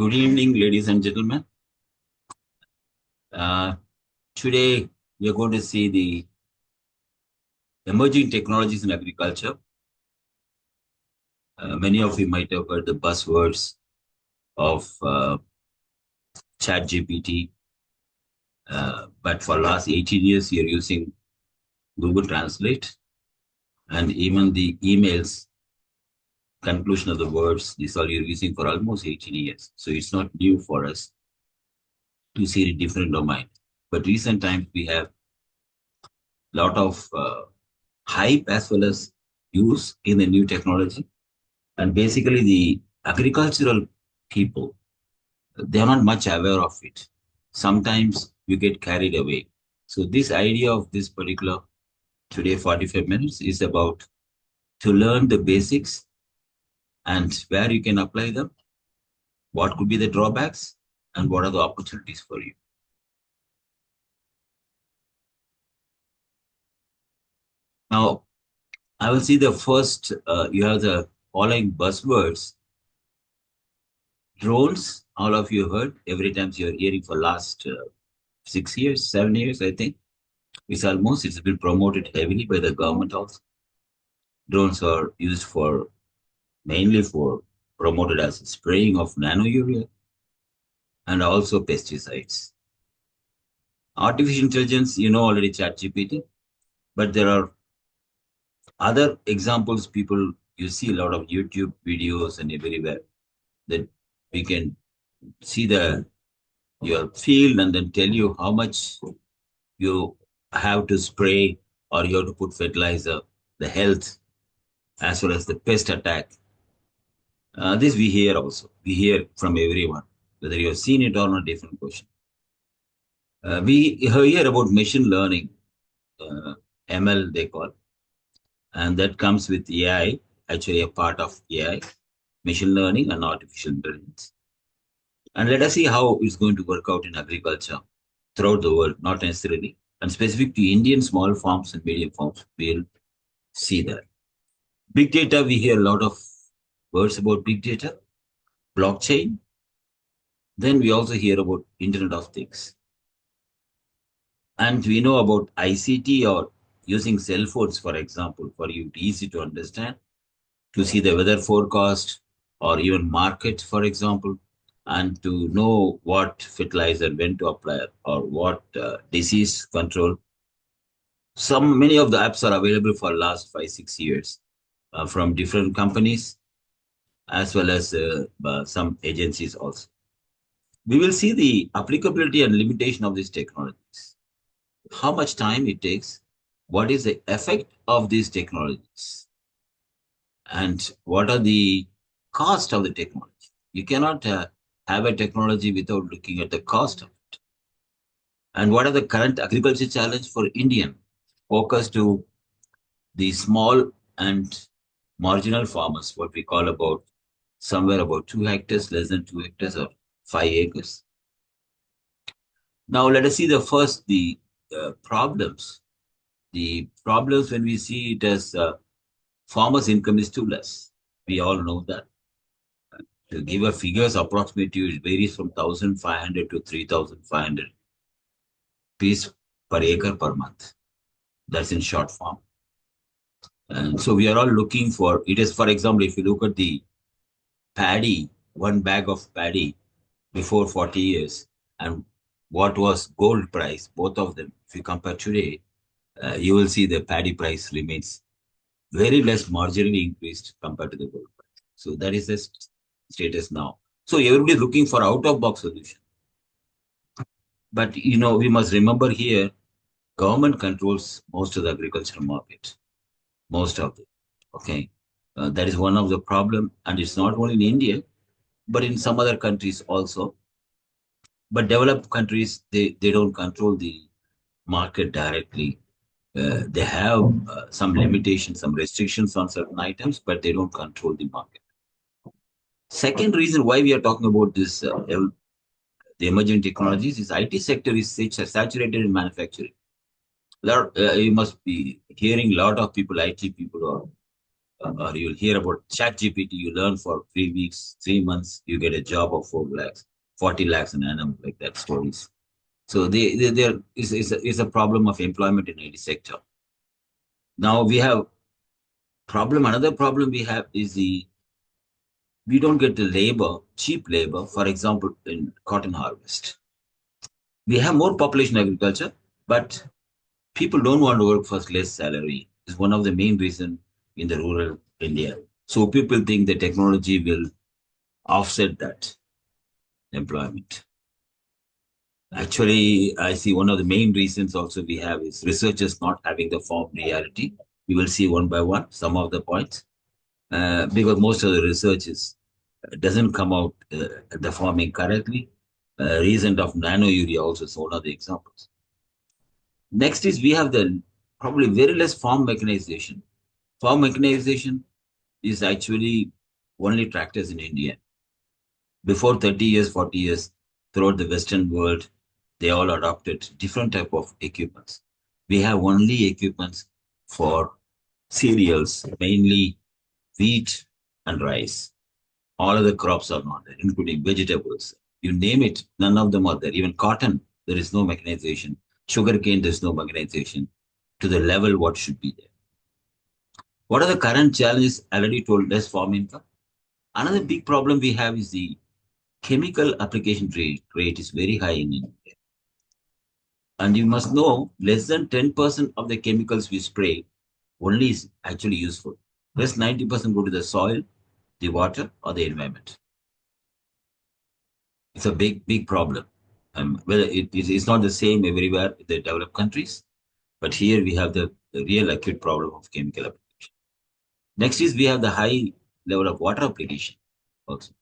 Good evening, ladies and gentlemen. Uh, Today, we are going to see the emerging technologies in agriculture. Many of you might have heard the buzzwords of ChatGPT, but for last 18 years, you're using Google Translate, and even the emails, conclusion of the words, these all you're using for almost 18 years. So it's not new for us to see a different domain. But recent times, we have a lot of hype as well as use in the new technology. And basically, the agricultural people, they are not much aware of it. Sometimes you get carried away. So this idea of this particular today 45 minutes is about to learn the basics and where you can apply them, what could be the drawbacks, and what are the opportunities for you. Now, I will see the first, you have the following buzzwords. Drones, all of you heard every time you're hearing for last 6 years, 7 years, I think. It's been promoted heavily by the government also. Drones are used for mainly for promoted as spraying of nano urea and also pesticides. Artificial intelligence, you know already ChatGPT, but there are other examples. People, you see a lot of YouTube videos and everywhere that we can see the your field and then tell you how much you have to spray or you have to put fertilizer, the health as well as the pest attack. This we hear also. We hear from everyone. Whether you have seen it or not, different question. We hear about machine learning, ML they call, and that comes with AI, actually a part of AI, machine learning and artificial intelligence. And let us see how it's going to work out in agriculture throughout the world, not necessarily, and specific to Indian small farms and medium farms, we'll see that. Big data, we hear a lot of words about big data, blockchain. Then we also hear about Internet of Things. And we know about ICT or using cell phones, for example, for you easy to understand, to see the weather forecast or even market, for example, and to know what fertilizer, when to apply or what disease control. Many of the apps are available for last 5, 6 years from different companies as well as some agencies also. We will see the applicability and limitation of these technologies, how much time it takes, what is the effect of these technologies, and what are the cost of the technology. You cannot have a technology without looking at the cost of it. And what are the current agriculture challenge for Indian focus to the small and marginal farmers, what we call about somewhere about 2 hectares, less than 2 hectares or 5 acres. Now let us see the problems. The problems when we see it as farmers' income is too less. We all know that. To give a figures approximately, it varies from 1,500 to 3,500 piece per acre per month. That's in short form. And so we are all looking for it is, for example, if you look at the paddy, one bag of paddy before 40 years, and what was gold price, both of them, if you compare today, you will see the paddy price remains very less marginally increased compared to the gold price. So that is the status now. So everybody is looking for out-of-box solution. But we must remember here, government controls most of the agricultural market, most of it. Okay, that is one of the problem, and it's not only in India, but in some other countries also. But developed countries, they don't control the market directly. They have some limitations, some restrictions on certain items, but they don't control the market. Second reason why we are talking about this, the emerging technologies, is IT sector is saturated in manufacturing. You must be hearing a lot of people, IT people, or or you'll hear about ChatGPT, you learn for 3 weeks, 3 months, you get a job of 4 lakhs, 40 lakhs an annum, like that stories. So there is a problem of employment in IT sector. Now we have another problem we have is we don't get the labor, cheap labor, for example, in cotton harvest. We have more population agriculture, but people don't want to work for less salary. Is one of the main reason in the rural India. So people think the technology will offset that employment. Actually, I see one of the main reasons also we have is researchers not having the form reality. We will see one by one some of the points because most of the research doesn't come out the forming correctly. Recent of nano urea also is one of the examples. Next is we have the probably very less farm mechanization. Farm mechanization is actually only tractors in India. Before 30 years, 40 years, throughout the Western world, they all adopted different type of equipments. We have only equipments for cereals, mainly wheat and rice. All other crops are not there, including vegetables. You name it, none of them are there. Even cotton, there is no mechanization. Sugarcane, there's no mechanization to the level what should be there. What are the current challenges? I already told less farm income. Another big problem we have is the chemical application rate is very high in India. And you must know less than 10% of the chemicals we spray only is actually useful. Rest 90% go to the soil, the water, or the environment. It's a big problem. Whether it's not the same everywhere in the developed countries, but here we have the real acute problem of chemical application. Next is we have the high level of water application also.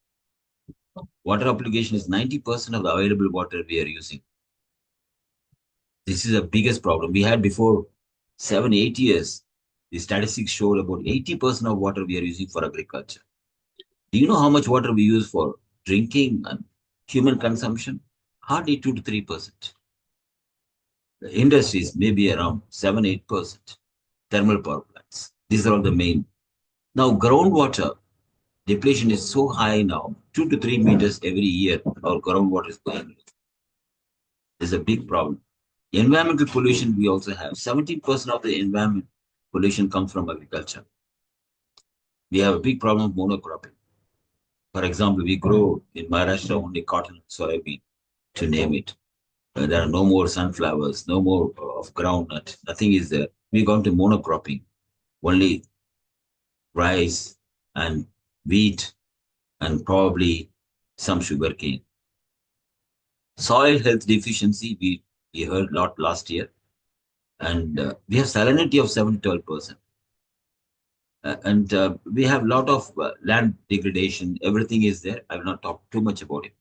Water application is 90% of the available water we are using. This is the biggest problem. We had before 7, 8 years, the statistics showed about 80% of water we are using for agriculture. Do you know how much water we use for drinking and human consumption? Hardly 2 to 3%. The industries may be around 7, 8%. Thermal power plants. These are all the main. Now, groundwater depletion is so high now, 2 to 3 meters every year, our groundwater is going. There's a big problem. Environmental pollution, we also have 70% of the environment pollution comes from agriculture. We have a big problem of monocropping. For example, we grow in Maharashtra only cotton, soybean, to name it. There are no more sunflowers, no more of groundnut, nothing is there. We gone to monocropping, only rice and wheat and probably some sugarcane. Soil health deficiency, we heard a lot last year. And we have salinity of 7 to 12%. And we have a lot of land degradation. Everything is there. I will not talk too much about it.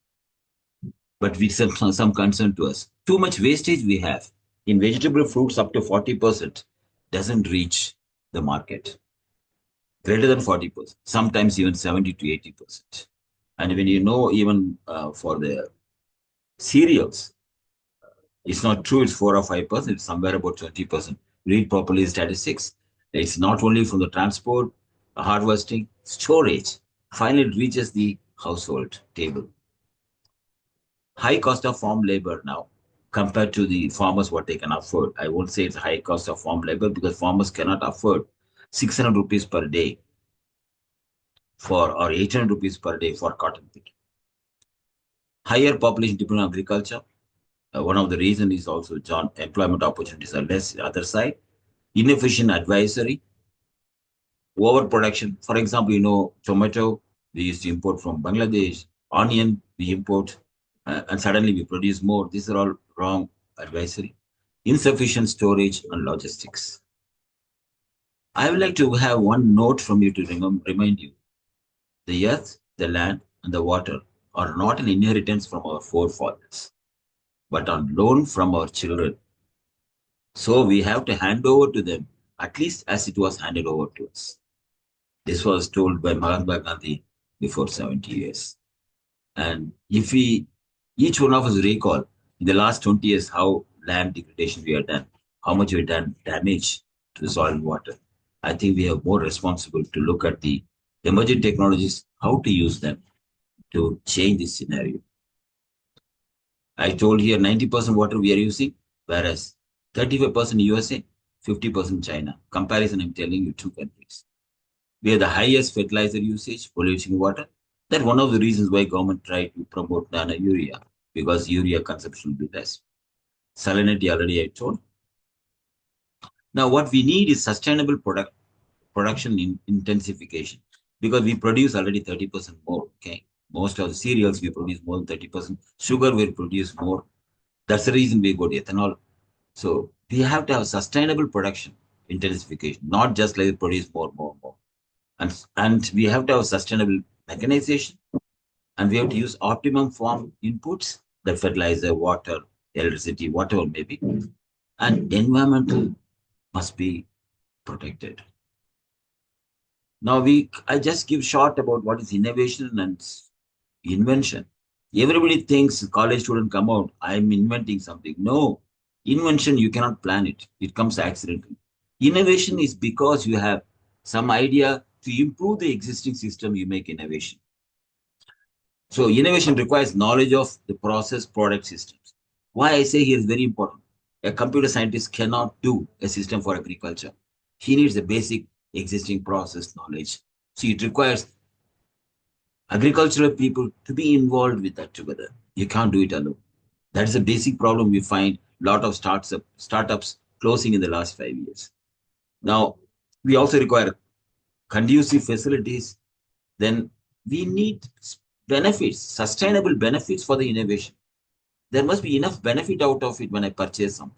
But we some concern to us. Too much wastage we have. In vegetable fruits, up to 40% doesn't reach the market. Greater than 40%, sometimes even 70 to 80%. And when you know, even for the cereals, it's not true, it's 4 or 5%, it's somewhere about 20%. Read properly statistics. It's not only from the transport, harvesting, storage. Finally, it reaches the household table. High cost of farm labor now compared to the farmers what they can afford. I won't say it's high cost of farm labor because farmers cannot afford 600 rupees per day for or 800 rupees per day for cotton picking. Higher population dependent on agriculture. One of the reasons is also John employment opportunities are less. Other side, inefficient advisory, overproduction. For example, tomato we used to import from Bangladesh, onion we import, and suddenly we produce more. These are all wrong advisory. Insufficient storage and logistics. I would like to have one note from you to remind you. The earth, the land, and the water are not an inheritance from our forefathers, but on loan from our children. So we have to hand over to them, at least as it was handed over to us. This was told by Mahatma Gandhi before 70 years. And if each one of us recall in the last 20 years how land degradation we have done, how much we have done damage to the soil and water. I think we have more responsible to look at the emerging technologies, how to use them to change this scenario. I told here 90% water we are using, whereas 35% USA, 50% China. Comparison, I'm telling you, two countries. We have the highest fertilizer usage, polluting water. That's one of the reasons why government tried to promote nano urea, because urea consumption will be less. Salinity already I told. Now what we need is sustainable production intensification, because we produce already 30% more. Okay, most of the cereals we produce more than 30%. Sugar we produce more. That's the reason we go to ethanol. So we have to have sustainable production intensification, not just like produce more, more, more. And we have to have sustainable mechanization, and we have to use optimum farm inputs, the fertilizer, water, electricity, whatever may be, and environmental must be protected. Now I just give short about what is innovation and invention. Everybody thinks college student come out, I'm inventing something. No, invention you cannot plan it. It comes accidentally. Innovation is because you have some idea to improve the existing system. You make innovation. So innovation requires knowledge of the process, product, systems. Why I say here is very important. A computer scientist cannot do a system for agriculture. He needs a basic existing process knowledge. So it requires agricultural people to be involved with that together. You can't do it alone. That is a basic problem we find a lot of startups closing in the last 5 years. Now, we also require conducive facilities. Then we need benefits, sustainable benefits for the innovation. There must be enough benefit out of it when I purchase something.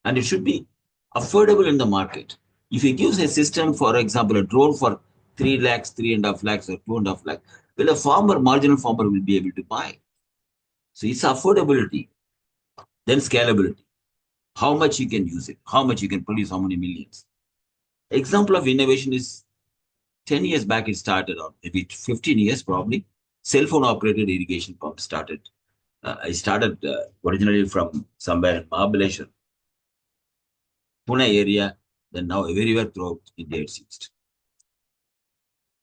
And it should be affordable in the market. If you give a system, for example, a drone for 3 lakhs, 3.5 lakhs, or 2.5 lakhs, well, marginal farmer will be able to buy. So it's affordability, then scalability. How much you can use it, how much you can produce, how many millions. Example of innovation is 10 years back, it started, or maybe 15 years probably. Cell phone operated irrigation pump started. I started originally from somewhere in Mahabaleshwar, Pune area, then now everywhere throughout India it's used.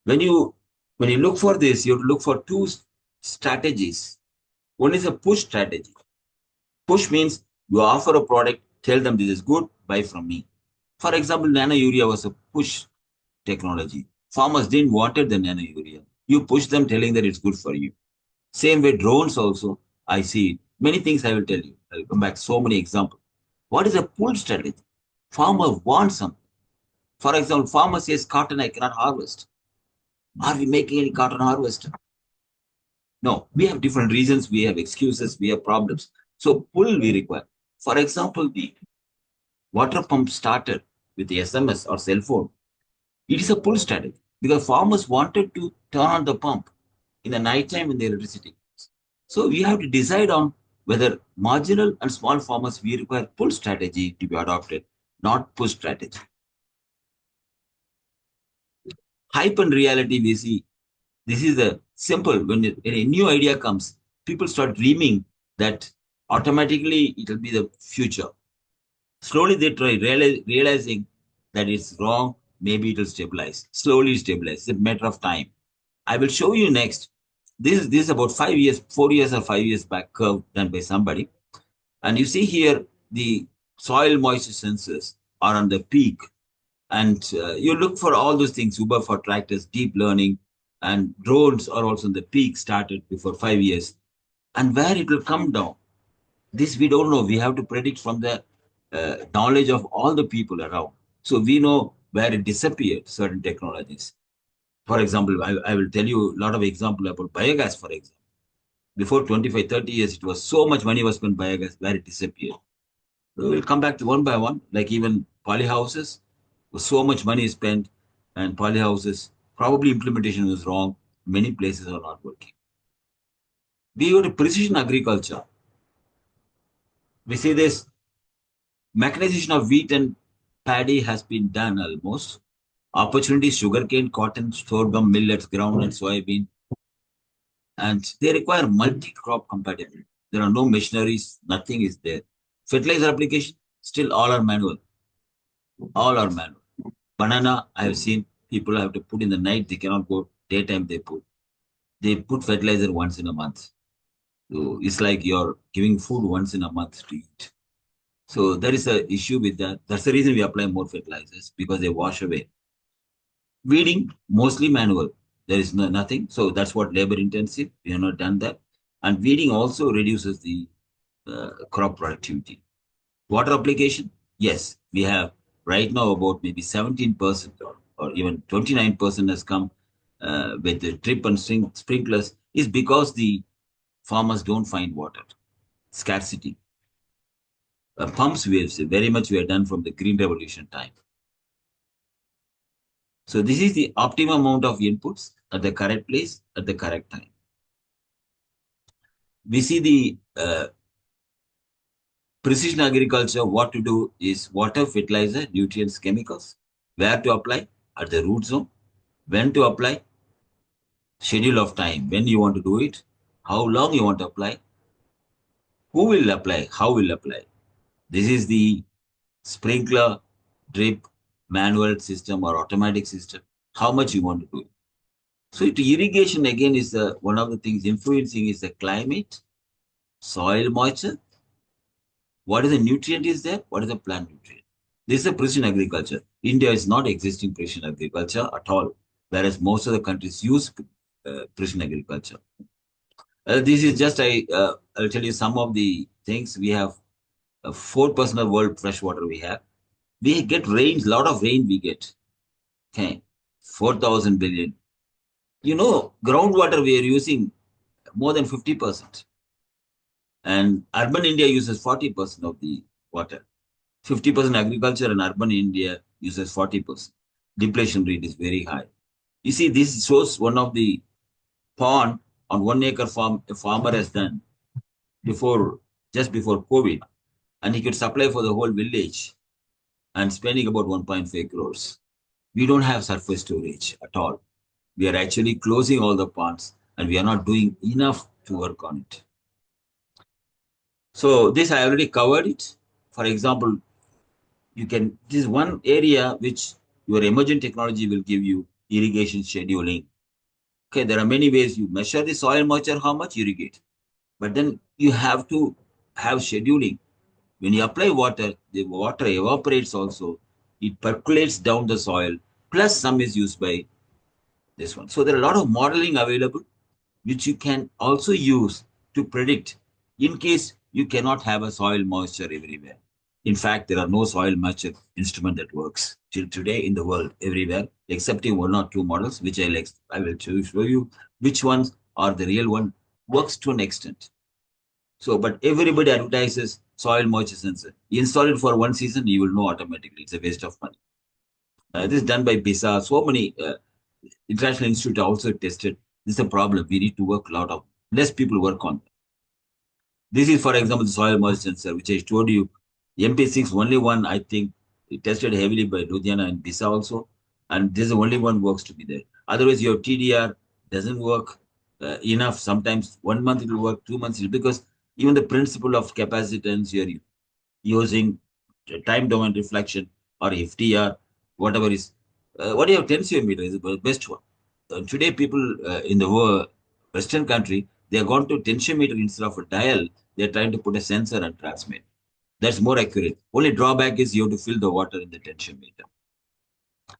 When you look for this, you have to look for two strategies. One is a push strategy. Push means you offer a product, tell them this is good, buy from me. For example, nano urea was a push technology. Farmers didn't wanted the nano urea. You push them telling that it's good for you. Same way drones also, I see it. Many things I will tell you. I'll come back, so many examples. What is a pull strategy? Farmer wants something. For example, farmer says cotton I cannot harvest. Are we making any cotton harvester? No, we have different reasons, we have excuses, we have problems. So pull we require. For example, the water pump started with the SMS or cell phone. It is a pull strategy because farmers wanted to turn on the pump in the night time when the electricity comes. So we have to decide on whether marginal and small farmers we require pull strategy to be adopted, not push strategy. Hype and reality we see. This is the simple. When a new idea comes, people start dreaming that automatically it will be the future. Slowly they try realizing that it's wrong. Maybe it will stabilize. Slowly stabilize. It's a matter of time. I will show you next. This is about 5 years, 4 years or 5 years back curve done by somebody. And you see here the soil moisture sensors are on the peak. And you look for all those things, Uber for tractors, deep learning, and drones are also in the peak started before 5 years. And where it will come down, this we don't know. We have to predict from the knowledge of all the people around. So we know where it disappeared, certain technologies. For example, I will tell you a lot of example about biogas, for example. Before 25, 30 years, it was so much money was spent biogas, where it disappeared. We will come back to one by one, like even polyhouses. So much money is spent, and polyhouses, probably implementation was wrong. Many places are not working. We go to precision agriculture. We see this mechanization of wheat and paddy has been done almost. Opportunities, sugarcane, cotton, sorghum, millets, groundnut, soybean, and they require multi-crop compatibility. There are no machineries, nothing is there. Fertilizer application, still all are manual. All are manual. Banana, I have seen people have to put in the night, they cannot go daytime, they put fertilizer once in a month. So it's like you're giving food once in a month to eat. So there is a issue with that. That's the reason we apply more fertilizers because they wash away. Weeding, mostly manual. There is nothing. So that's what labor intensive. We have not done that. And weeding also reduces the crop productivity. Water application, yes, we have right now about maybe 17% or even 29% has come with the drip and sprinklers is because the farmers don't find water. Scarcity. Pumps waves, very much we are done from the green revolution time. So this is the optimum amount of inputs at the correct place at the correct time. We see the precision agriculture, what to do is water, fertilizer, nutrients, chemicals, where to apply at the root zone, when to apply, schedule of time, when you want to do it, how long you want to apply, who will apply, how will apply. This is the sprinkler, drip, manual system or automatic system, how much you want to do it. So to irrigation again is one of the things influencing is the climate, soil moisture, what is the nutrient is there, what is the plant nutrient. This is a precision agriculture. India is not existing precision agriculture at all, whereas most of the countries use precision agriculture. This is just I'll tell you some of the things we have. 4% of world fresh water we have. We get rains, lot of rain we get. Okay, 4,000 billion. You know, groundwater we are using more than 50%, and urban India uses 40% of the water. 50% agriculture and urban India uses 40%. Depletion rate is very high. You see, this shows one of the pond on 1 acre farm a farmer has done before just before COVID, and he could supply for the whole village and spending about 1.5 crores. We don't have surface storage at all. We are actually closing all the ponds and we are not doing enough to work on it. So this I already covered it. For example, this is one area which your emergent technology will give you irrigation scheduling. Okay, there are many ways you measure the soil moisture, how much irrigate. But then you have to have scheduling. When you apply water, the water evaporates also. It percolates down the soil, plus some is used by this one. So there are a lot of modeling available, which you can also use to predict in case you cannot have a soil moisture everywhere. In fact, there are no soil moisture instrument that works till today in the world everywhere, excepting one or two models, which I will show you which ones are the real one, works to an extent. So, but everybody advertises soil moisture sensor. You install it for one season, you will know automatically. It's a waste of money. This is done by BISA. So many international institute also tested. This is a problem. We need to work a lot of less people work on. This is, for example, the soil moisture sensor, which I told you. MP6 only one, I think, it tested heavily by Ludhiana and BISA also, and this is the only one works to be there. Otherwise, your TDR doesn't work enough. Sometimes 1 month it will work, 2 months because even the principle of capacitance you're using time domain reflection or FTR, whatever is, what do you have tensiometer is the best one. Today, people in the world, Western country, they have gone to tensiometer instead of a dial. They are trying to put a sensor and transmit. That's more accurate. Only drawback is you have to fill the water in the tensiometer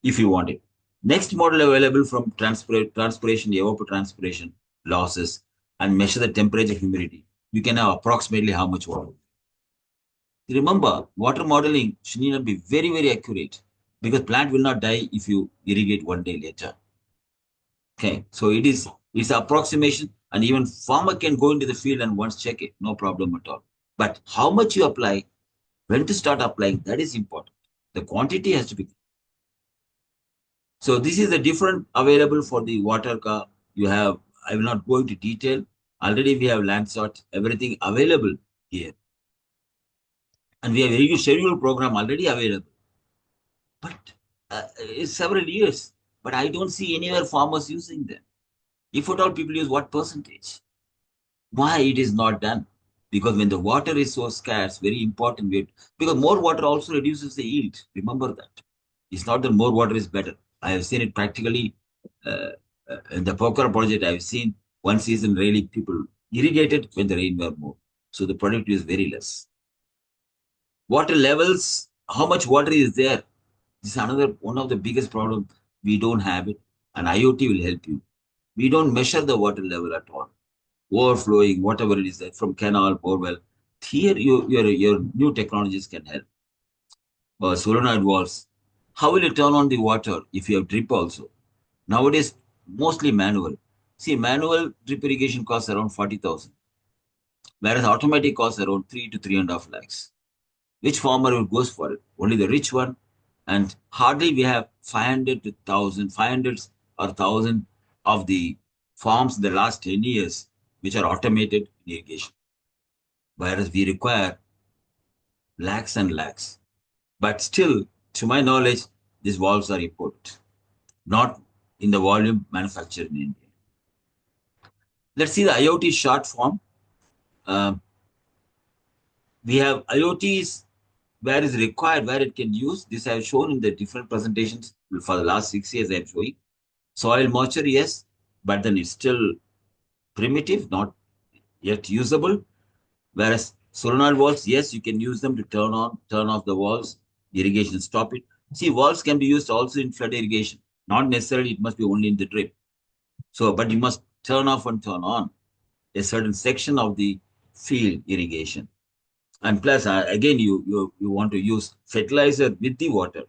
if you want it. Next model available from transpiration, evapotranspiration losses, and measure the temperature, humidity. You can have approximately how much water. Remember, water modeling should need to be very, very accurate because plant will not die if you irrigate 1 day later. Okay, so it's approximation, and even farmer can go into the field and once check it, no problem at all. But how much you apply, when to start applying, that is important. The quantity has to be. So this is the different available for the water car. You have, I will not go into detail. Already we have Landsat, everything available here. And we have a very scheduled program already available. But it's several years. But I don't see anywhere farmers using them. If at all people use what percentage? Why it is not done? Because when the water is so scarce, very important, because more water also reduces the yield. Remember that. It's not that more water is better. I have seen it practically uh, in the Pokhara project. I've seen one season really people irrigated when the rain were more. So the product is very less. Water levels, how much water is there? This is another one of the biggest problem. We don't have it, and IoT will help you. We don't measure the water level at all. Overflowing, whatever it is, that from canal, borewell. Here, your new technologies can help. Solenoid valves. How will you turn on the water if you have drip also? Nowadays, mostly manual. See, manual drip irrigation costs around 40,000, whereas automatic costs around 3 to 3.5 lakhs. Which farmer will goes for it? Only the rich one. And hardly we have 500 to 1,000, 500 or 1,000 of the farms in the last 10 years which are automated in irrigation. Whereas we require lakhs and lakhs. But still, to my knowledge, these valves are imported, not in the volume manufactured in India. Let's see the IoT short form. Um, we have IoTs where is required, where it can use. This I have shown in the different presentations for the last 6 years. I am showing soil moisture, yes, but then it's still primitive, not yet usable. Whereas solenoid valves, yes, you can use them to turn on, turn off the valves, irrigation, stop it. See, valves can be used also in flood irrigation. Not necessarily it must be only in the drip. So, but you must turn off and turn on a certain section of the field irrigation. And plus, again, you want to use fertilizer with the water.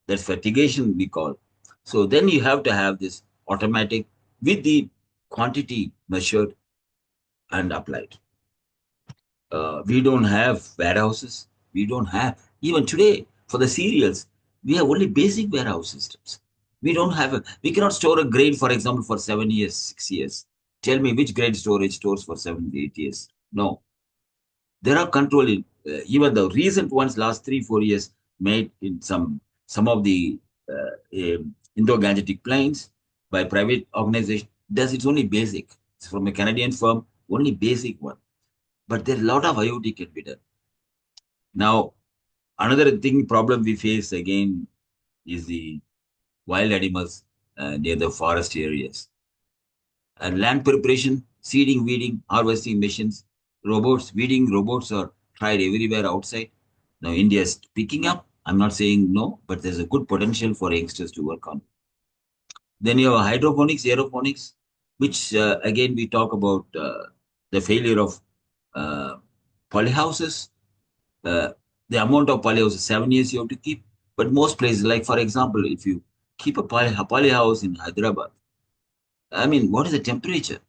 That's fertigation we call. So then you have to have this automatic with the quantity measured and applied. We don't have warehouses. We don't have, even today, for the cereals, we have only basic warehouse systems. We cannot store a grain, for example, for 7 years, 6 years. Tell me which grain storage stores for 7, 8 years. No, there are control in even the recent ones last 3, 4 years made in some of the Indo-Gangetic plains by private organization. Does it's only basic. It's from a Canadian firm, only basic one. But there's a lot of IoT can be done. Now, another thing problem we face again is the wild animals near the forest areas. And land preparation, seeding, weeding, harvesting machines, robots, weeding robots are tried everywhere outside. Now, India is picking up. I'm not saying no, but there's a good potential for youngsters to work on. Then you have hydroponics, aeroponics, which again we talk about the failure of uh, polyhouses. Uh, the amount of polyhouses, 7 years you have to keep. But most places, like for example, if you keep a polyhouse in Hyderabad, I mean, what is the temperature?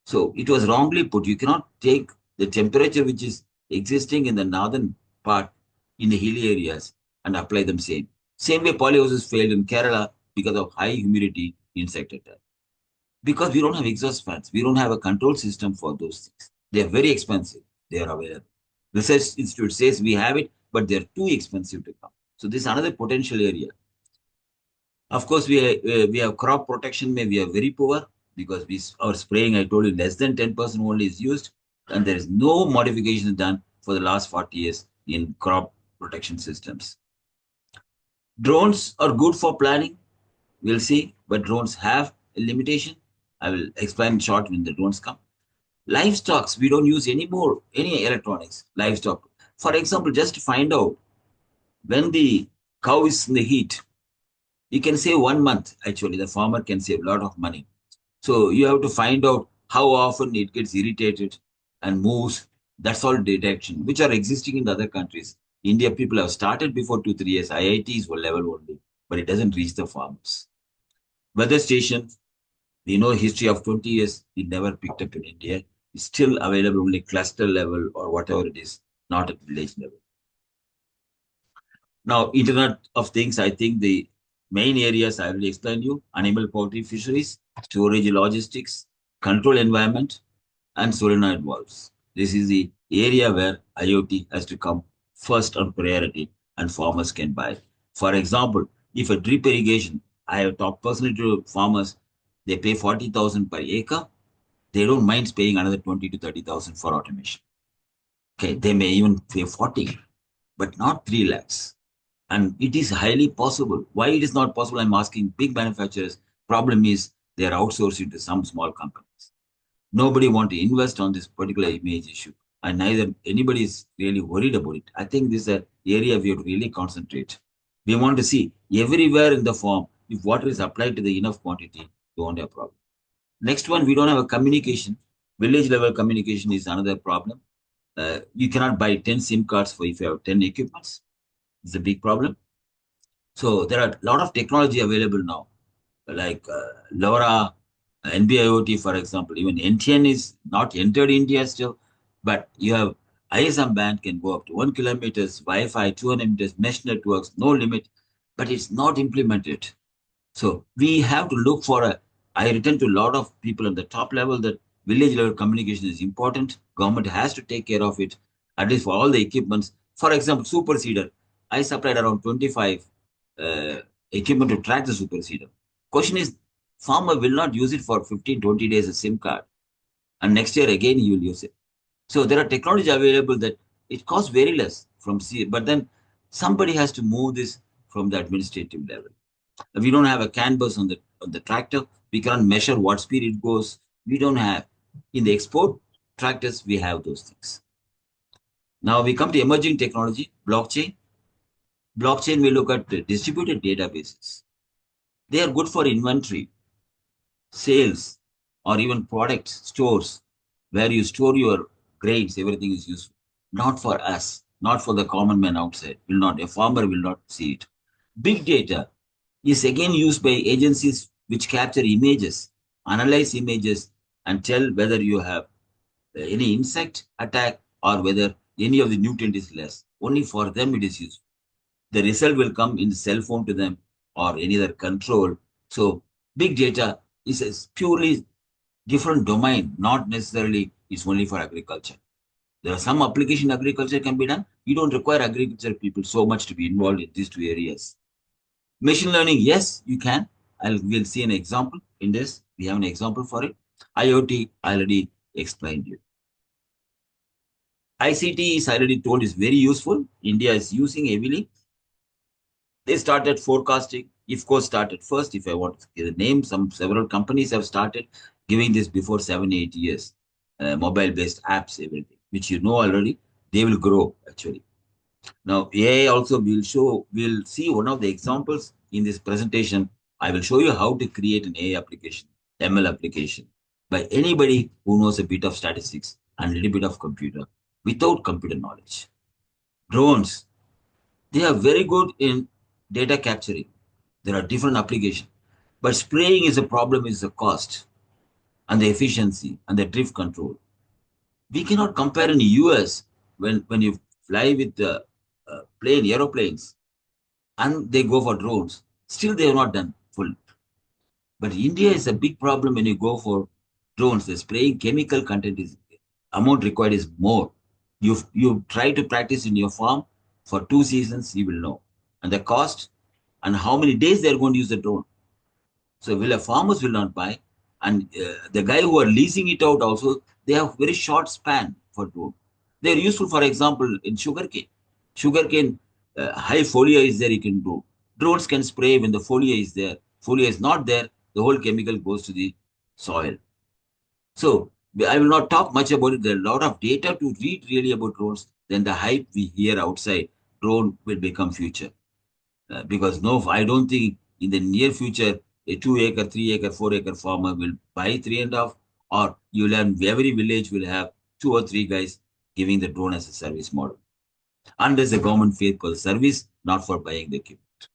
So it was wrongly put. You cannot take the temperature which is existing in the northern part in the hilly areas and apply them same. Same way polyhouses failed in Kerala because of high humidity insect attack. Because we don't have exhaust fans. We don't have a control system for those things. They are very expensive. They are available. Research Institute says we have it, but they're too expensive to come. So this is another potential area. Of course, we have crop protection. Maybe we are very poor because our spraying. I told you less than 10% only is used, and there is no modification done for the last 40 years in crop protection systems. Drones are good for planning. We'll see, but drones have a limitation. I will explain in short when the drones come. Livestock, we don't use any more any electronics. Livestock, for example, just to find out when the cow is in the heat, you can save 1 month. Actually, the farmer can save a lot of money. So you have to find out how often it gets irritated and moves. That's all detection, which are existing in the other countries. India people have started before 2, 3 years. IITs were level only, but it doesn't reach the farmers. Weather station, we know history of 20 years, it never picked up in India. It's still available only cluster level or whatever it is, not at village level. Now, Internet of Things, I think the main areas I will explain you: animal, poultry, fisheries, storage, logistics, control environment, and solenoid valves. This is the area where IoT has to come first on priority and farmers can buy. For example, if a drip irrigation, I have talked personally to farmers, they pay 40,000 per acre. They don't mind paying another 20 to 30,000 for automation. Okay, they may even pay 40, but not 3 lakhs. And it is highly possible. Why it is not possible? I'm asking big manufacturers. Problem is they are outsourcing to some small companies. Nobody want to invest on this particular image issue, and neither anybody is really worried about it. I think this is an area we have to really concentrate. We want to see everywhere in the farm, if water is applied to the enough quantity, you won't have a problem. Next one, we don't have a communication. Village level communication is another problem. You cannot buy 10 SIM cards for if you have 10 equipments. It's a big problem. So there are a lot of technology available now, like LoRa, NB-IoT, for example. Even NTN is not entered India still, but you have ISM band can go up to 1 kilometers, Wi-Fi, 200 meters, mesh networks, no limit, but it's not implemented. So we have to look for a. I return to a lot of people at the top level that village level communication is important. Government has to take care of it, at least for all the equipments. For example, super seeder. I supplied around 25 uh, equipment to track the super seeder. Question is, farmer will not use it for 15, 20 days a SIM card, and next year again he will use it. So there are technology available that it costs very less from C, but then somebody has to move this from the administrative level. We don't have a CAN bus on the tractor. We cannot measure what speed it goes. We don't have. In the export tractors, we have those things. Now we come to emerging technology, blockchain. Blockchain, we look at the distributed databases. They are good for inventory, sales, or even products, stores, where you store your grains, everything is useful. Not for us, not for the common man outside. Will not, a farmer will not see it. Big data is again used by agencies which capture images, analyze images, and tell whether you have any insect attack or whether any of the nutrient is less. Only for them it is useful. The result will come in the cell phone to them or any other control. So big data is a purely different domain, not necessarily it's only for agriculture. There are some application agriculture can be done. You don't require agriculture people so much to be involved in these two areas. Machine learning, yes, you can. We'll see an example in this. We have an example for it. IoT, I already explained you. ICT is already told is very useful. India is using heavily. They started forecasting. IFCO started first. If I want to give a name, several companies have started giving this before 7, 8 years. Mobile-based apps, everything, which you know already. They will grow actually. Now, AI also we'll see one of the examples in this presentation. I will show you how to create an AI application, ML application, by anybody who knows a bit of statistics and a little bit of computer without computer knowledge. Drones, they are very good in data capturing. There are different applications. But spraying is a problem, is the cost and the efficiency and the drift control. We cannot compare in the US when you fly with the aeroplanes, and they go for drones. Still, they have not done full. But India is a big problem when you go for drones. The spraying chemical content is amount required is more. You try to practice in your farm for 2 seasons, you will know. And the cost and how many days they are going to use the drone. So will a farmers will not buy. And the guy who are leasing it out also, they have very short span for drone. They are useful, for example, in sugarcane. Sugarcane, high folia is there, you can do. Drones can spray when the folia is there. Folia is not there, the whole chemical goes to the soil. So I will not talk much about it. There are a lot of data to read really about drones. Then the hype we hear outside, drone will become future. Because no, I don't think in the near future a 2 acre, 3 acre, 4 acre farmer will buy 3.5, or you'll have every village will have 2 or 3 guys giving the drone as a service model. Unless the government pays for the service, not for buying the equipment.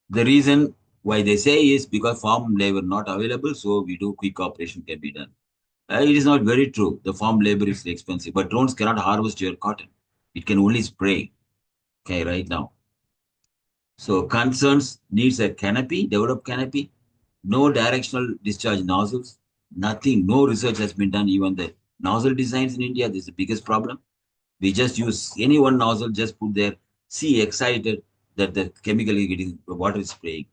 The reason why they say is because farm labor not available, so we do quick operation can be done. It is not very true. The farm labor is expensive, but drones cannot harvest your cotton. It can only spray. Okay, right now. So concerns needs a canopy, developed canopy, no directional discharge nozzles, nothing, no research has been done. Even the nozzle designs in India, this is the biggest problem. We just use any one nozzle, just put there, see excited that the chemical is getting, the water is spraying.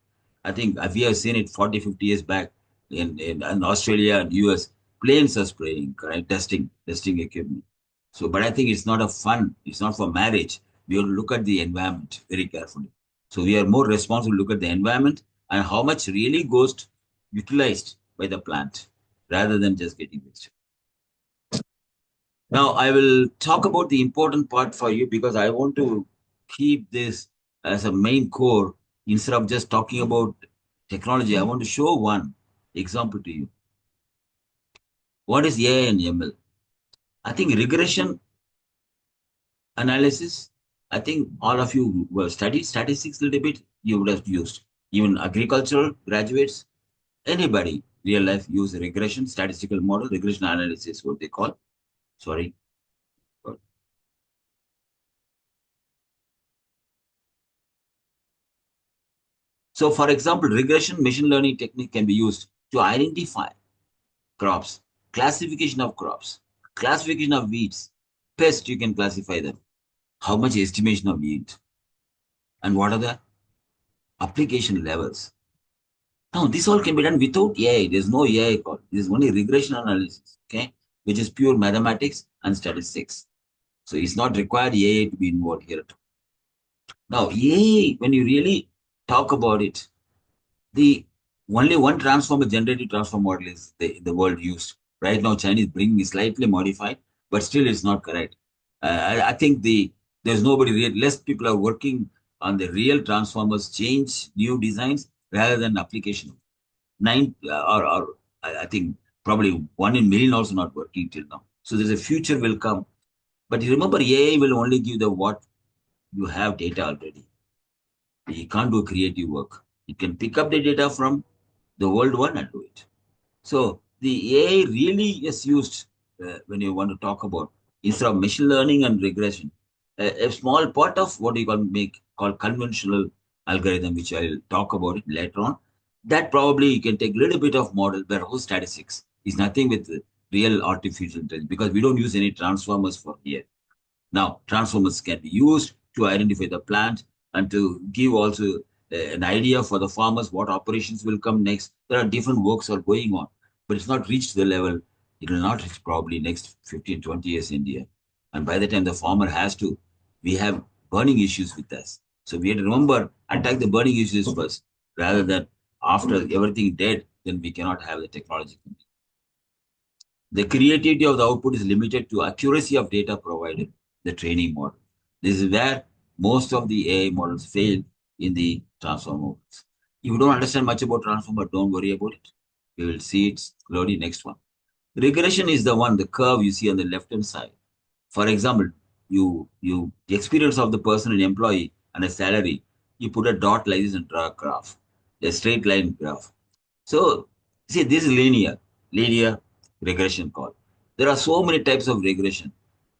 I think we have seen it 40, 50 years back in Australia and US, planes are spraying, correct? Testing equipment. So, but I think it's not a fun, it's not for marriage. we have to look at the environment very carefully. So we are more responsible to look at the environment and how much really goes utilized by the plant rather than just getting wasted. Now, I will talk about the important part for you because I want to keep this as a main core instead of just talking about technology. I want to show one example to you. What is AI and ML? I think regression analysis, I think all of you who have studied statistics a little bit, you would have used. Even agricultural graduates, anybody, real life use regression, statistical model, regression analysis, what they call. Sorry. So, for example, regression machine learning technique can be used to identify crops, classification of weeds, pests, you can classify them, how much estimation of yield, and what are the application levels. Now, this all can be done without AI. There's no AI call. This is only regression analysis, okay, which is pure mathematics and statistics. So, it's not required AI to be involved here. Now, AI, when you really talk about it, the only one transformer generative transform model is the world used. Right now, Chinese bringing is slightly modified, but still it's not correct. I think there's nobody real, less people are working on the real transformers, change new designs rather than application. Nine or I think probably one in million also not working till now. So there's a future will come. But you remember, AI will only give the what you have data already. You can't do creative work. You can pick up the data from the world one and do it. So the AI really is used when you want to talk about instead of machine learning and regression. A small part of what you can make called conventional algorithm, which I'll talk about it later on. That probably you can take a little bit of model, but whole statistics is nothing with real artificial intelligence because we don't use any transformers for here. Now, transformers can be used to identify the plant and to give also an idea for the farmers what operations will come next. There are different works are going on, but it's not reached the level. It will not reach probably next 15, 20 years in India. And by the time the farmer has to, we have burning issues with us. So we have to remember, attack the burning issues first, rather than after everything dead, then we cannot have the technology. The creativity of the output is limited to accuracy of data provided, the training model. This is where most of the AI models fail in the transformer models. If you don't understand much about transformer, don't worry about it. We will see it slowly next one. Regression is the one, the curve you see on the left-hand side. For example, you the experience of the person, an employee, and a salary, you put a dot like this and draw a graph, a straight line graph. So, see, this is linear regression call. There are so many types of regression,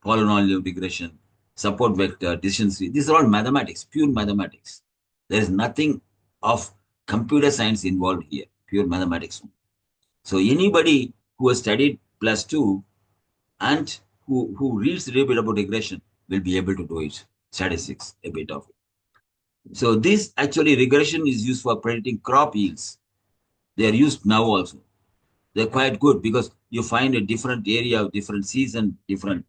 polynomial regression, support vector, decision tree. These are all mathematics, pure mathematics. There is nothing of computer science involved here, pure mathematics. So anybody who has studied plus two and who reads a little bit about regression will be able to do it. Statistics, a bit of it. So this actually regression is used for predicting crop yields. They are used now also. They're quite good because you find a different area of different season, different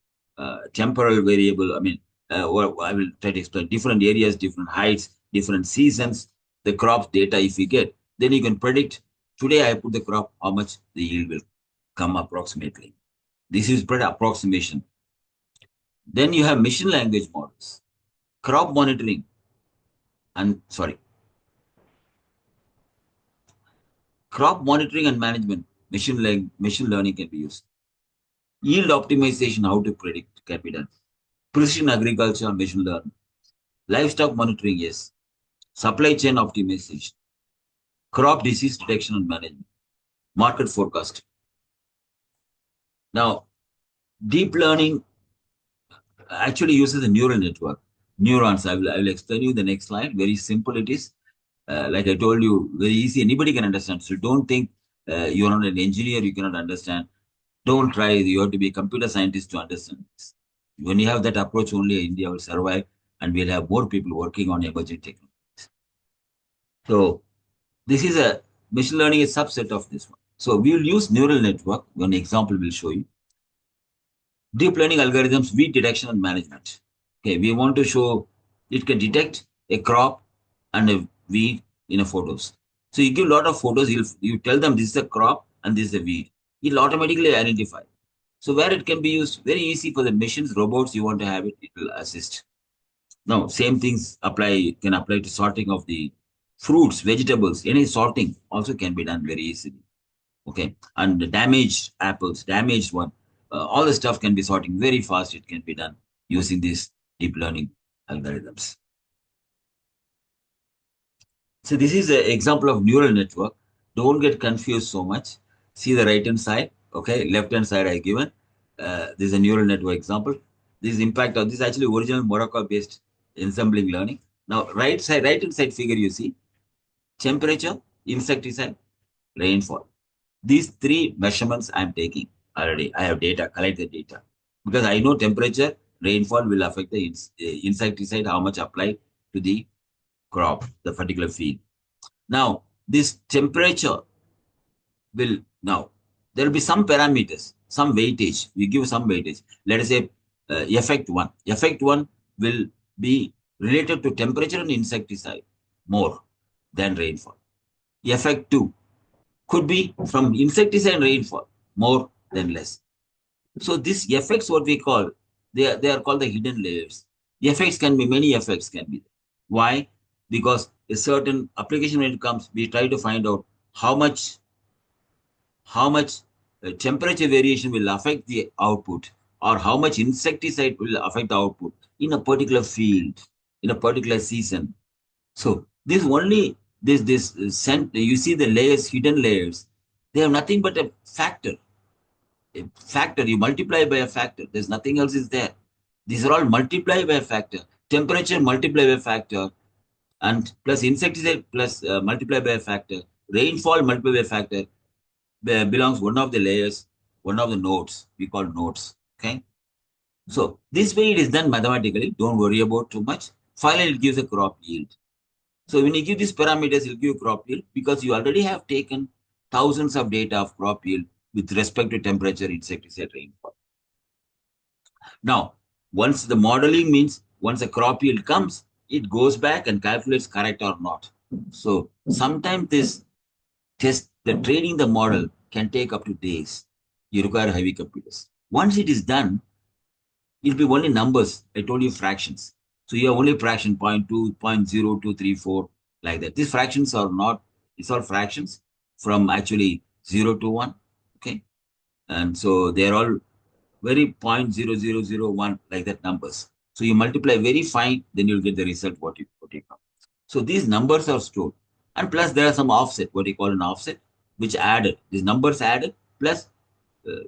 temporal variable. I mean, I will try to explain different areas, different heights, different seasons, the crop data if you get, then you can predict today I put the crop, how much the yield will come approximately. This is pretty approximation. Then you have machine language models, crop monitoring, and sorry, crop monitoring and management, machine learning can be used. Yield optimization, how to predict, can be done. Precision agriculture, machine learning. Livestock monitoring, yes. Supply chain optimization. Crop disease detection and management. Market forecast. Now, deep learning actually uses a neural network. Neurons, I will explain you the next slide. Very simple it is. Like I told you, very easy. Anybody can understand. So don't think you're not an engineer, you cannot understand. Don't try. You have to be a computer scientist to understand this. When you have that approach, only India will survive and we'll have more people working on emerging technologies. So this is a machine learning is a subset of this one. So we will use neural network. One example will show you. Deep learning algorithms, weed detection and management. Okay, we want to show It can detect a crop and a weed in a photos. So you give a lot of photos, you tell them this is a crop and this is a weed. It'll automatically identify. So where it can be used, very easy for the machines, robots, you want to have it, it will assist. Now, same things can apply to sorting of the fruits, vegetables, any sorting also can be done very easily. Okay. And the damaged apples, damaged one, all the stuff can be sorting very fast. It can be done using these deep learning algorithms. So this is an example of neural network. Don't get confused so much. See the right hand side. Okay. Left hand side I given. This is a neural network example. This is impact of this is actually original Morocco based ensembling learning. Now right hand side figure you see temperature, insecticide, rainfall. These three measurements I'm taking already. I have data, collect the data. Because I know temperature, rainfall will affect the insecticide, how much applied to the crop, the particular field. Now, this temperature will, now, there will be some parameters, some weightage. We give some weightage. Let us say effect one. Effect one will be related to temperature and insecticide more than rainfall. Effect two could be from insecticide and rainfall more than less. So these effects, what we call, they are called the hidden layers. The effects can be, many effects can be. Why? Because a certain application when it comes, we try to find out how much temperature variation will affect the output or how much insecticide will affect the output in a particular field, in a particular season. So this only this you see the layers, hidden layers, they have nothing but a factor. A factor, you multiply by a factor. There's nothing else is there. These are all multiplied by a factor. Temperature multiplied by a factor, and plus insecticide plus multiplied by a factor. Rainfall multiplied by a factor belongs one of the layers, one of the nodes. We call nodes. Okay. So this way it is done mathematically. Don't worry about too much. Finally, it gives a crop yield. So when you give these parameters, it'll give you crop yield because you already have taken thousands of data of crop yield with respect to temperature, insecticide, rainfall. Now, once the modeling means once a crop yield comes, it goes back and calculates correct or not. So sometimes this test, the training the model can take up to days. You require heavy computers. Once it is done, it'll be only numbers. I told you fractions. So you have only fraction 0.2, 0.0234, like that. These fractions are not, it's all fractions from actually 0 to 1. Okay. And so they're all very 0.0001, like that numbers. So you multiply very fine, then you'll get the result what you come. So these numbers are stored. And plus there are some offset, what you call an offset, which added. These numbers added, plus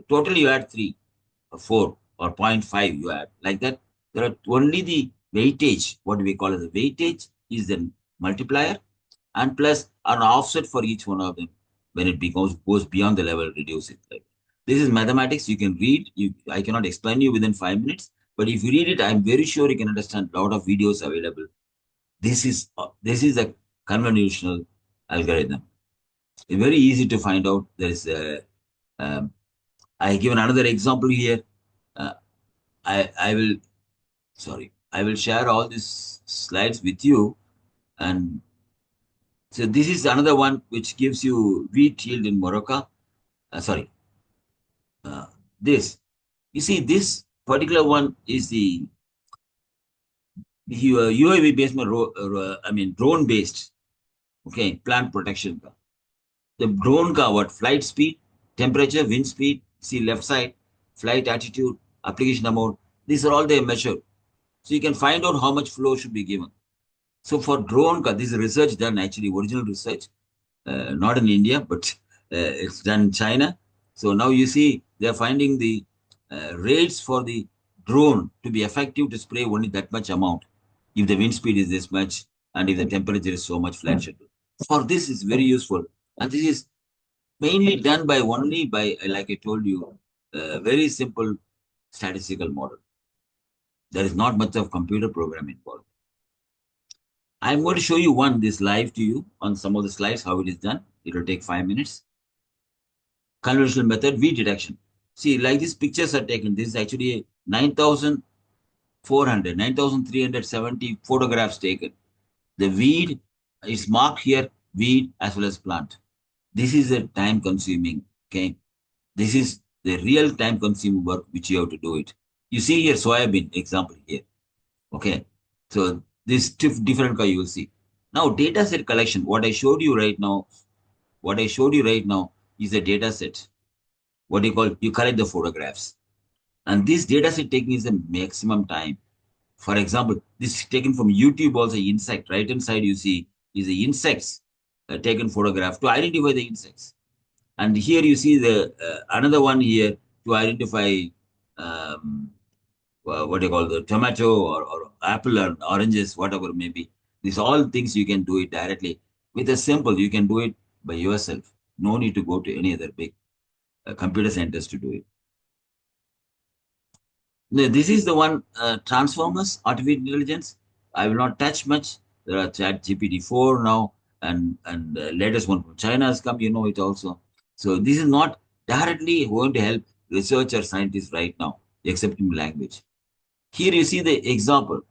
totally you add 3 or 4 or 0.5 you add. Like that, there are only the weightage, what we call as a weightage, is the multiplier, and plus an offset for each one of them when it goes beyond the level, reduce it. Like this is mathematics. You can read. I cannot explain you within 5 minutes, but if you read it, I'm very sure you can understand. A lot of videos available. This is a convolutional algorithm. It's very easy to find out. There is a. I given another example here. Uh, I will, sorry, I will share all these slides with you, and so this is another one which gives you wheat yield in Morocco. Sorry, this. You see, this particular one is the UAV based, I mean drone based. Okay, plant protection. The drone ka what? Flight speed, temperature, wind speed. See left side, flight altitude, application amount. These are all they measure. So you can find out how much flow should be given. So for drone ka, this is research done actually, original research, not in India, but it's done in China. So now you see they're finding the rates for the drone to be effective to spray only that much amount if the wind speed is this much and if the temperature is so much flat schedule. For this is very useful. And this is mainly done by only by, like I told you, very simple statistical model. There is not much of computer program involved. I'm going to show you this live to you on some of the slides, how it is done. It will take 5 minutes. Conventional method, weed detection. See, like these pictures are taken. This is actually 9,000 400, 9,370 photographs taken. The weed is marked here, weed as well as plant. This is a time consuming, okay? This is the real time consuming work which you have to do it. You see here soybean example here, okay? So this different color you will see. Now data set collection, what I showed you right now is a data set. What do you call, you collect the photographs. And this data set taking is the maximum time. For example, this is taken from YouTube also insect. Right hand side you see is the insects taken photograph to identify the insects. And here you see the another one here to identify um, what do you call the tomato or apple or oranges, whatever may be. These all things you can do it directly with a simple. You can do it by yourself. No need to go to any other big computer centers to do it. No, this is the one Transformers, artificial intelligence. I will not touch much. There are Chat GPT-4 now, and latest one from China has come. You know it also. So this is not directly going to help research or scientists right now, except in language. Here you see the example.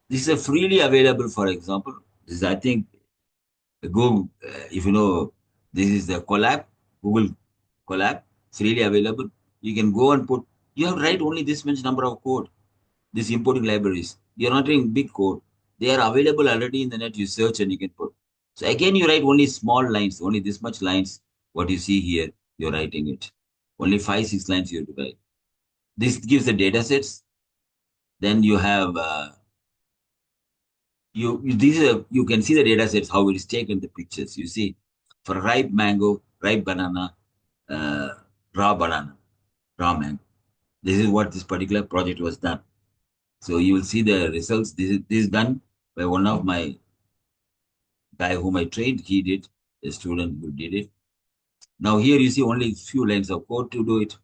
This is a freely available. For example, this is I think Google. If you know, this is the Colab, Google Colab, freely available. You can go and put. You have to write only this much number of code, these importing libraries. You're not writing big code. They are available already in the net. You search and you can put. So again, you write only small lines, only this much lines. What you see here, you're writing it. Only 5, 6 lines you have to write. This gives the data sets. Then you have you can see the data sets how it is taken the pictures. You see, for ripe mango, ripe banana, uh, raw banana, raw mango. This is what this particular project was done. So you will see the results. This is done by one of my guy whom I trained. He did, a student who did it. Now here you see only few lines of code to do it.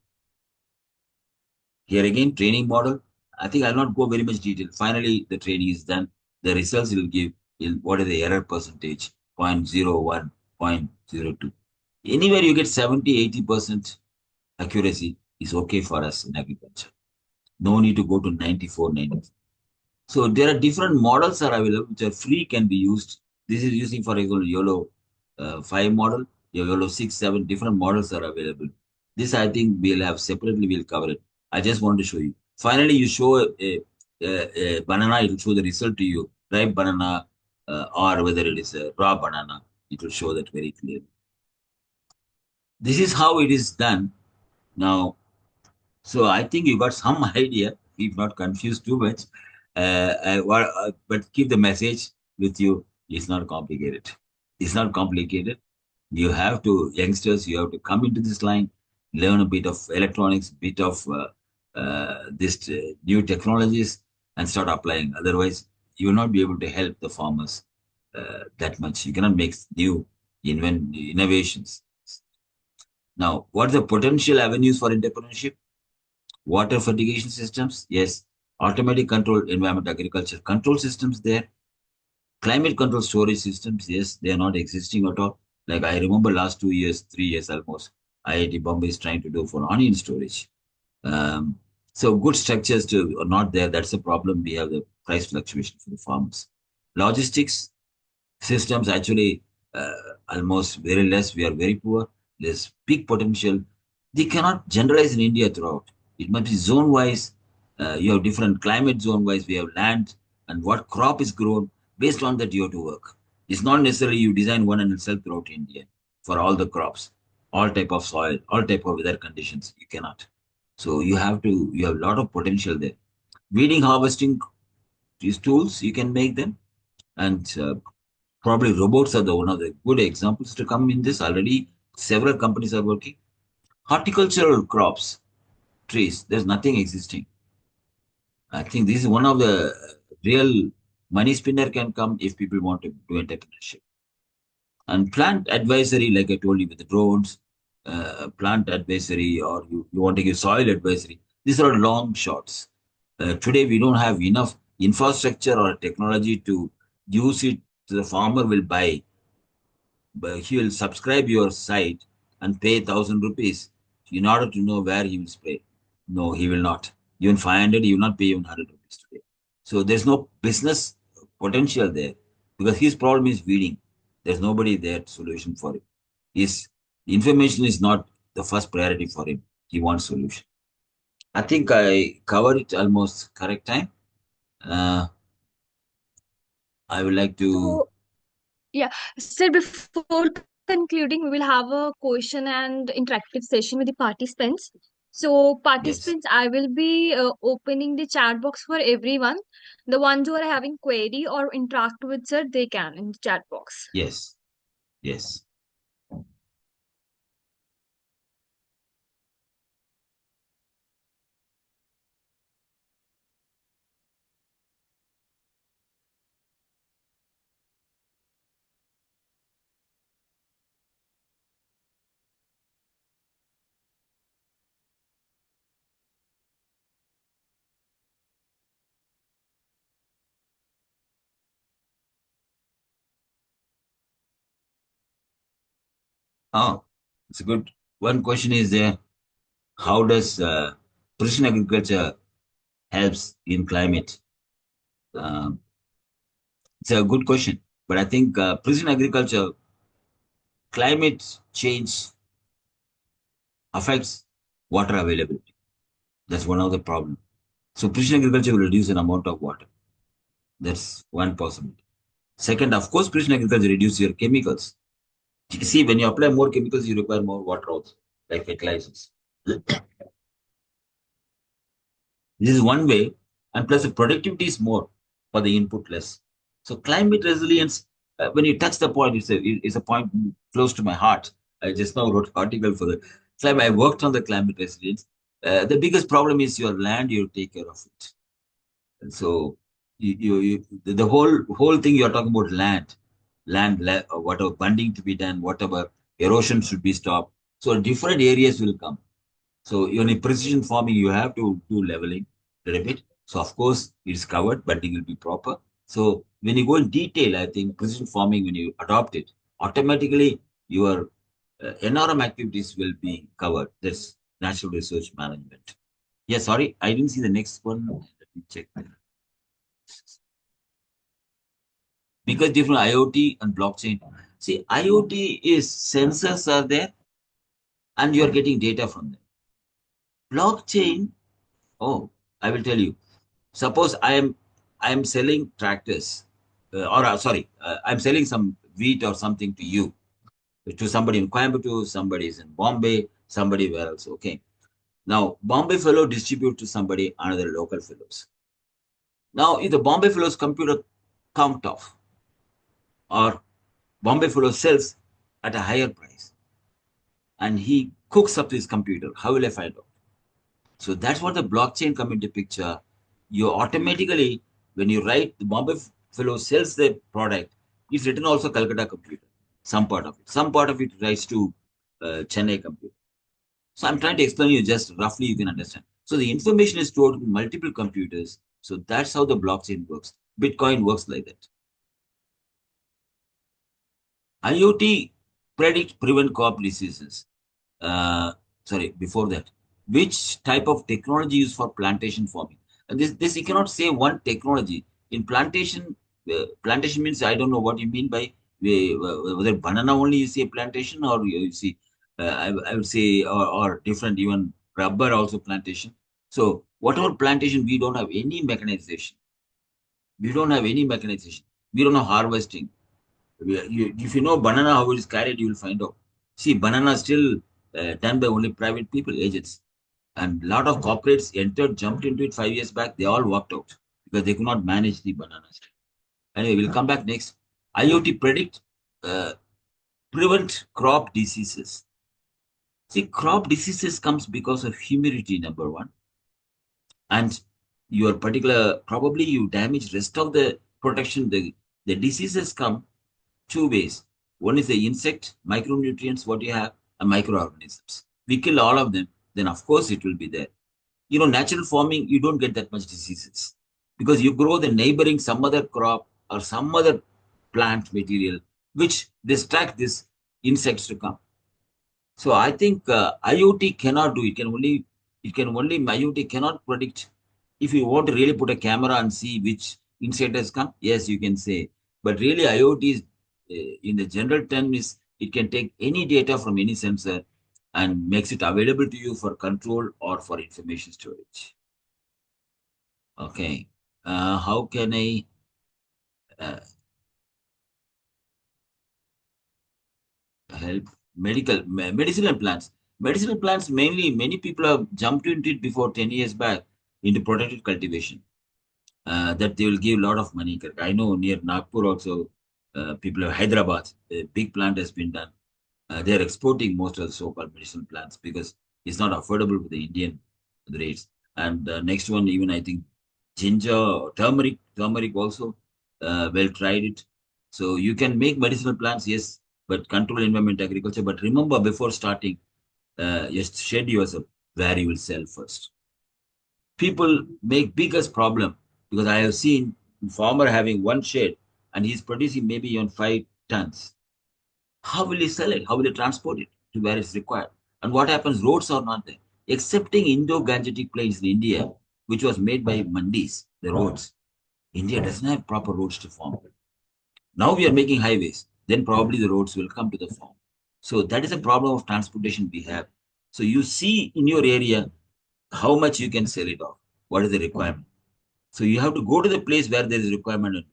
Here again, training model. I think I'll not go very much detail. Finally, the training is done. The results will give what is the error percentage, 0.01, 0.02. Anywhere you get 70, 80% accuracy is okay for us in agriculture. No need to go to 94, 90. So there are different models are available which are free, can be used. This is using, for example, YOLO 5 model, YOLO 6, 7, different models are available. This I think we'll have separately, we'll cover it. I just want to show you. Finally, you show a banana, it will show the result to you. Ripe banana or whether it is a raw banana, it will show that very clearly. This is how it is done. Now, so I think you got some idea, if not confused too much. But keep the message with you. It's not complicated. It's not complicated. You have to, youngsters, you have to come into this line, learn a bit of electronics, bit of this new technologies, and start applying. Otherwise, you will not be able to help the farmers that much. You cannot make new innovations. Now, what are the potential avenues for entrepreneurship? Water fertigation systems, yes. Automatic control environment agriculture control systems there. Climate control storage systems, yes, they are not existing at all. Like I remember last 2 years, 3 years almost, IIT Bombay is trying to do for onion storage. So good structures are not there. That's the problem. We have the price fluctuation for the farmers. Logistics systems actually almost very less. We are very poor. There's big potential. They cannot generalize in India throughout. It must be zone wise. You have different climate zone wise. We have land and what crop is grown. Based on that, you have to work. It's not necessarily you design one and sell throughout India for all the crops, all type of soil, all type of weather conditions. You cannot. So you have to. You have a lot of potential there. Weeding, harvesting, these tools you can make them, and probably robots are the one of the good examples to come in this. Already several companies are working. Horticultural crops, trees. There's nothing existing. I think this is one of the real money spinner can come if people want to do entrepreneurship. And plant advisory, like I told you, with the drones, plant advisory, or you want to give soil advisory. These are long shots. Today, we don't have enough infrastructure or technology to use it. The farmer will buy, but he will subscribe your site and pay 1,000 rupees in order to know where he will spray. No, he will not. Even 500, he will not pay even 100 rupees today. So there's no business potential there because his problem is weeding. There's nobody there solution for him. His information is not the first priority for him. He wants solution. I think I covered it almost correct time. Uh, I would like to, So, yeah, sir, before concluding, we will have a question and interactive session with the participants. So, yes, participants, I will be opening the chat box for everyone. The ones who are having query or interact with sir, they can in the chat box. yes, yes. Oh, it's a good one. Question is there: how does precision agriculture helps in climate? Um, it's a good question, but I think precision agriculture, climate change affects water availability. That's one of the problems. So precision agriculture will reduce an amount of water. That's one possibility. Second, of course, precision agriculture reduces your chemicals. You see, when you apply more chemicals, you require more water also, like fertilizers. This is one way, and plus the productivity is more for the input less. So climate resilience, when you touch the point, it's a point close to my heart. I just now wrote an article for the climate. I worked on the climate resilience. The biggest problem is your land. You take care of it. And so the whole thing you're talking about whatever bunding to be done, whatever erosion should be stopped. So different areas will come. So even in precision farming, you have to do leveling a little bit. So of course it's covered, but it will be proper. So when you go in detail, I think precision farming, when you adopt it, automatically your NRM activities will be covered. That's natural resource management. Yeah, sorry, I didn't see the next one. Let me check. Because different IoT and blockchain. See, IoT is sensors are there and you are getting data from them. Blockchain, oh, I will tell you. Suppose I am selling tractors, I'm selling some wheat or something to you, to somebody in Coimbatore, somebody is in Bombay, somebody where else. Okay. Now Bombay fellow distribute to somebody another local fellows. Now if the Bombay fellow's computer count off or Bombay fellow sells at a higher price and he cooks up his computer, how will I find out? So that's what the blockchain come into picture. You automatically, when you write the Bombay fellow sells the product, it's written also Calcutta computer, some part of it. Some part of it writes to Chennai computer. So I'm trying to explain you just roughly you can understand. So the information is stored in multiple computers. So that's how the blockchain works. Bitcoin works like that. IoT predict prevent crop diseases. uh, Sorry, before that, which type of technology used for plantation farming? And this you cannot say one technology in plantation. Plantation means I don't know what you mean by whether banana only you say plantation or you see I would say or different even rubber also plantation. So whatever plantation, we don't have any mechanization. We don't have any mechanization. We don't know harvesting. If you know banana how it is carried, you will find out. See, banana still done by only private people, agents. And a lot of corporates entered, jumped into it 5 years back. They all walked out because they could not manage the bananas. Anyway, we'll come back next. IoT predict, uh, prevent crop diseases. See, crop diseases comes because of humidity, number one, and your particular probably you damage rest of the protection. The diseases come two ways. One is the insect, micronutrients, what you have, and microorganisms. We kill all of them, then of course it will be there. Natural farming, you don't get that much diseases because you grow the neighboring some other crop or some other plant material which distract these insects to come. So I think IoT cannot do it. Can only IoT cannot predict. If you want to really put a camera and see which insect has come, yes, you can say. But really, IoT is, in the general term, is it can take any data from any sensor and makes it available to you for control or for information storage. Okay. How can I uh, help medicinal plants? Medicinal plants mainly, many people have jumped into it before 10 years back into protected cultivation. That they will give a lot of money. I know near Nagpur also, people of Hyderabad, a big plant has been done. They are exporting most of the so-called medicinal plants because it's not affordable with the Indian rates. And next one, even I think ginger, turmeric also, well tried it. So you can make medicinal plants, yes, but control environment agriculture. But remember, before starting, just shed yourself where you will sell first. People make biggest problem because I have seen farmer having one shed and he's producing maybe on 5 tons. How will he sell it? How will he transport it to where it's required? And what happens? Roads are not there. Excepting Indo-Gangetic plains in India, which was made by mandis, the roads. India doesn't have proper roads to farm. Now we are making highways. Then probably the roads will come to the farm. So that is a problem of transportation we have. So you see in your area how much you can sell it off. What is the requirement? So you have to go to the place where there is requirement.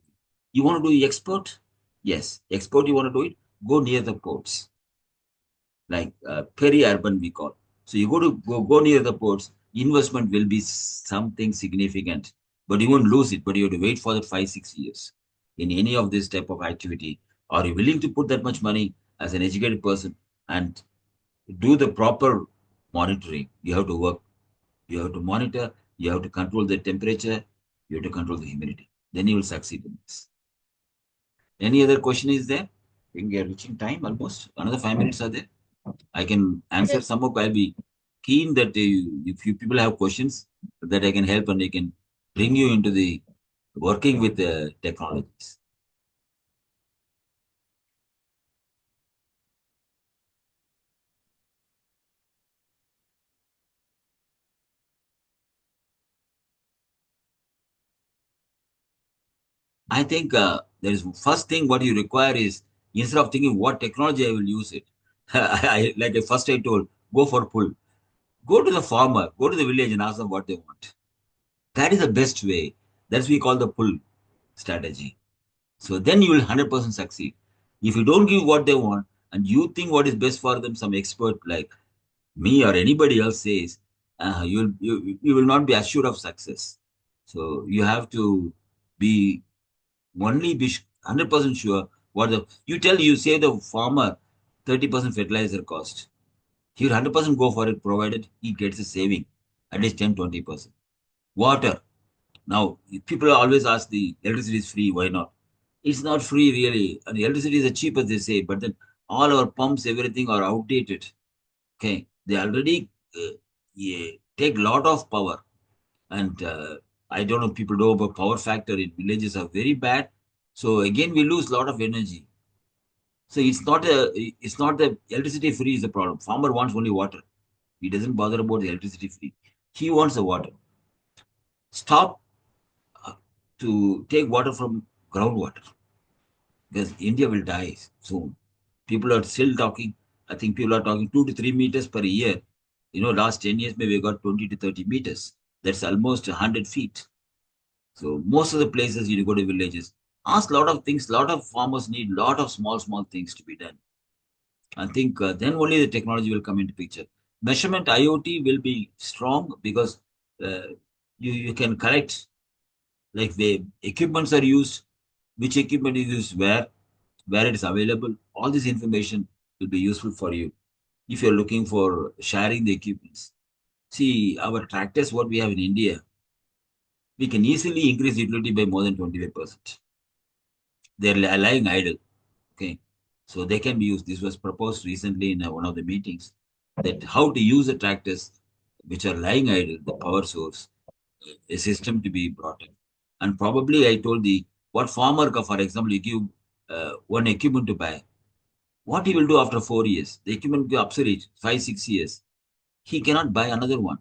You want to do export? Yes. Export, you want to do it? Go near the ports, like peri-urban we call. So you go near the ports, investment will be something significant, but you won't lose it, but you have to wait for the 5, 6 years. In any of this type of activity, are you willing to put that much money as an educated person and do the proper monitoring? You have to work, you have to monitor, you have to control the temperature, you have to control the humidity. Then you will succeed in this. Any other question is there? I think we are reaching time almost. Another 5 minutes are there. I can answer Yes. some of. I'll be keen that if you people have questions, that I can help and I can bring you into the working with the technologies. I think there is first thing what you require is instead of thinking what technology I will use it, like first I told, go for pull. Go to the farmer, go to the village and ask them what they want. That is the best way. That's we call the pull strategy. So then you will 100% succeed. If you don't give what they want and you think what is best for them, some expert like me or anybody else says, you will not be assured of success. So you have to be only be 100% sure what the you tell you say the farmer 30% fertilizer cost. He will 100% go for it provided he gets a saving at least 10-20%. Water. Now, people always ask the electricity is free, why not? It's not free really. And the electricity is the cheapest they say, but then all our pumps, everything are outdated. Okay, they already yeah, take lot of power, and I don't know. People know about power factor in villages are very bad. So again, we lose lot of energy. So it's not the electricity free is the problem. Farmer wants only water. He doesn't bother about the electricity free. He wants the water. Stop to take water from groundwater because India will die soon. People are still talking. I think people are talking 2 to 3 meters per year. Last 10 years, maybe we got 20 to 30 meters. That's almost 100 feet. So most of the places you go to villages, ask a lot of things. A lot of farmers need a lot of small things to be done. I think then only the technology will come into picture. Measurement IoT will be strong because uh, you can collect like the equipments are used, which equipment is used where it is available. All this information will be useful for you if you're looking for sharing the equipments. See, our tractors, what we have in India, we can easily increase utility by more than 25%. They're lying idle. Okay. So they can be used. This was proposed recently in one of the meetings that how to use the tractors which are lying idle, the power source, a system to be brought in. And probably I told the what farmer, for example, you give one equipment to buy, what he will do after 4 years? The equipment will be obsolete, 5, 6 years. He cannot buy another one.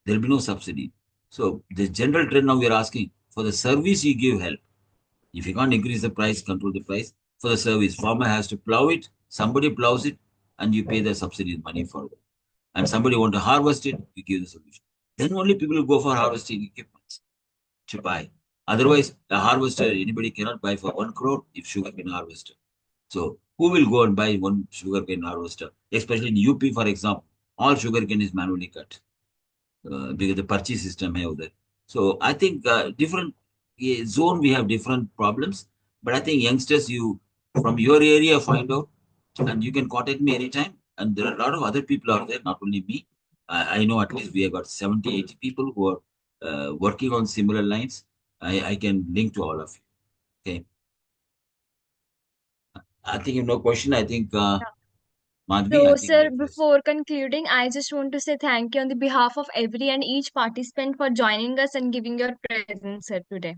There will be no subsidy. So the general trend now we are asking for the service you give help. If you can't increase the price, control the price for the service. Farmer has to plow it, somebody plows it, and you pay the subsidy money for it. And somebody want to harvest it, you give the solution. Then only people will go for harvesting equipment to buy. Otherwise, a harvester, anybody cannot buy for 1 crore if sugarcane harvester. So who will go and buy one sugarcane harvester? Especially in UP, for example, all sugarcane is manually cut because the purchase system have there. So I think different zone we have different problems, but I think youngsters you from your area find out, and you can contact me anytime. And there are a lot of other people out there, not only me. I know at least we have got 70, 80 people who are working on similar lines. I can link to all of you. Okay. I think you have no question. I think Madhvi, I So, think sir, it was. before concluding, I just want to say thank you on the behalf of every and each participant for joining us and giving your presence, sir, today.